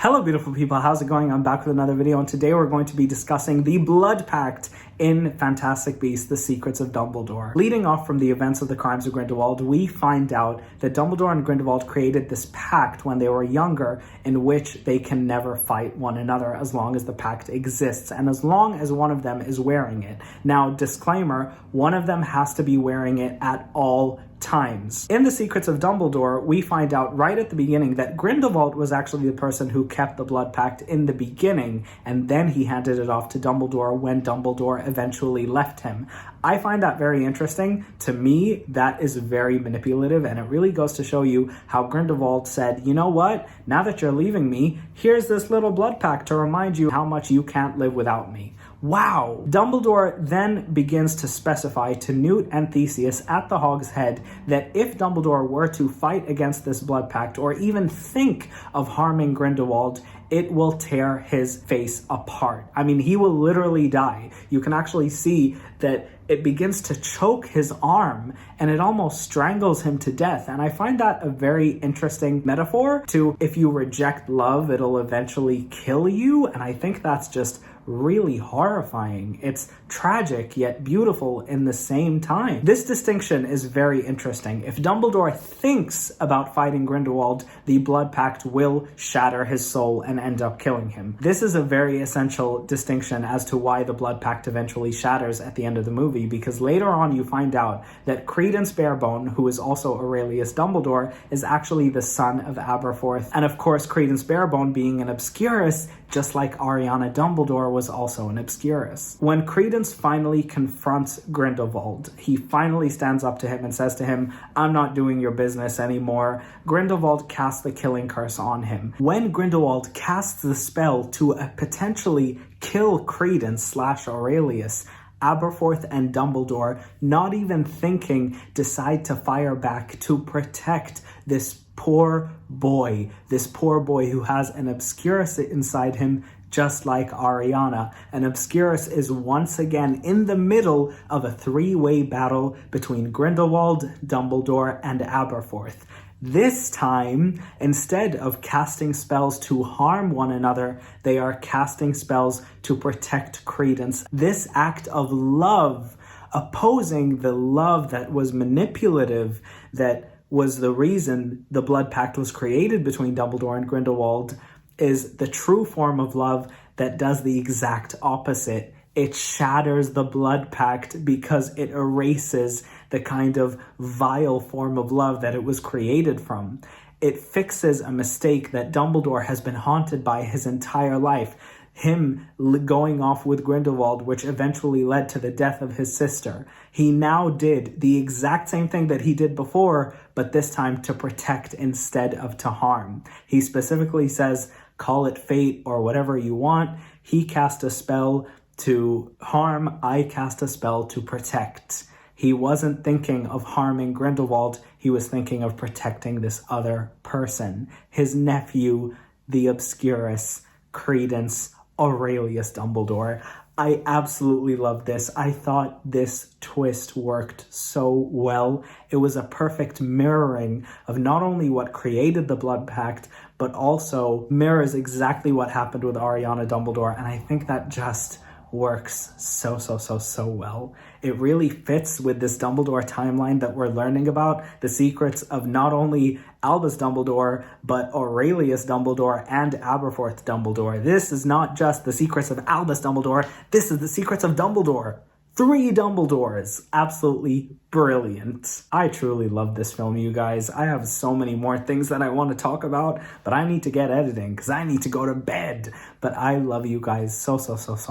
Hello beautiful people, how's it going? I'm back with another video, and today we're going to be discussing the Blood Pact in Fantastic Beasts: The Secrets of Dumbledore. Leading off from the events of the Crimes of Grindelwald, we find out that Dumbledore and Grindelwald created this pact when they were younger in which they can never fight one another as long as the pact exists and as long as one of them is wearing it. Now, disclaimer, one of them has to be wearing it at all times. In The Secrets of Dumbledore, we find out right at the beginning that Grindelwald was actually the person who kept the blood pact in the beginning, and then he handed it off to Dumbledore when Dumbledore eventually left him. I find that very interesting. To me, that is very manipulative, and it really goes to show you how Grindelwald said, you know what, now that you're leaving me, here's this little blood pact to remind you how much you can't live without me. Wow. Dumbledore then begins to specify to Newt and Theseus at the Hog's Head that if Dumbledore were to fight against this blood pact or even think of harming Grindelwald, it will tear his face apart. I mean, he will literally die. You can actually see that it begins to choke his arm and it almost strangles him to death. And I find that a very interesting metaphor to if you reject love, it'll eventually kill you. And I think that's just really horrifying. It's tragic yet beautiful in the same time. This distinction is very interesting. If Dumbledore thinks about fighting Grindelwald, the blood pact will shatter his soul and end up killing him. This is a very essential distinction as to why the blood pact eventually shatters at the end of the movie, because later on you find out that Credence Barebone, who is also Aurelius Dumbledore, is actually the son of Aberforth. And of course, Credence Barebone, being an Obscurus, just like Ariana Dumbledore, was also an Obscurus. When Credence finally confronts Grindelwald, he finally stands up to him and says to him, I'm not doing your business anymore. Grindelwald casts the killing curse on him. When Grindelwald casts the spell to potentially kill Credence / Aurelius, Aberforth and Dumbledore, not even thinking, decide to fire back to protect this poor boy who has an Obscurus inside him, just like Ariana. An Obscurus is once again in the middle of a three-way battle between Grindelwald, Dumbledore, and Aberforth. This time, instead of casting spells to harm one another, they are casting spells to protect Credence. This act of love, opposing the love that was manipulative, that was the reason the blood pact was created between Dumbledore and Grindelwald, is the true form of love that does the exact opposite. It shatters the blood pact because it erases the kind of vile form of love that it was created from. It fixes a mistake that Dumbledore has been haunted by his entire life. Him going off with Grindelwald, which eventually led to the death of his sister. He now did the exact same thing that he did before, but this time to protect instead of to harm. He specifically says, call it fate or whatever you want. He cast a spell to harm, I cast a spell to protect. He wasn't thinking of harming Grindelwald, he was thinking of protecting this other person. His nephew, the Obscurus, Credence Aurelius Dumbledore. I absolutely love this. I thought this twist worked so well. It was a perfect mirroring of not only what created the blood pact, but also mirrors exactly what happened with Ariana Dumbledore. And I think that just works so well. It really fits with this Dumbledore timeline that we're learning about, the secrets of not only Albus Dumbledore, but Aurelius Dumbledore and Aberforth Dumbledore. This is not just the secrets of Albus Dumbledore, this is the secrets of Dumbledore. 3 Dumbledores. Absolutely brilliant. I truly love this film, you guys. I have so many more things that I want to talk about, but I need to get editing because I need to go to bed. But I love you guys so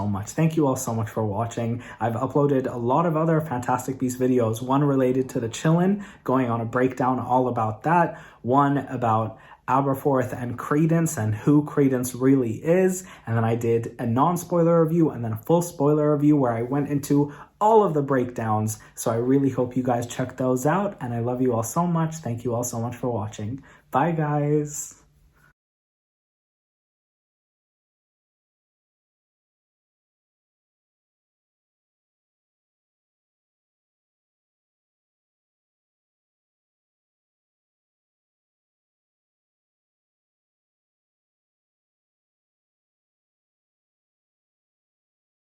much. Thank you all so much for watching. I've uploaded a lot of other Fantastic Beasts videos, one related to the Chillin', going on a breakdown all about that, one about Aberforth and Credence and who Credence really is, and then I did a non-spoiler review and then a full spoiler review where I went into all of the breakdowns. So I really hope you guys check those out, and I love you all so much. Thank you all so much for watching. Bye guys.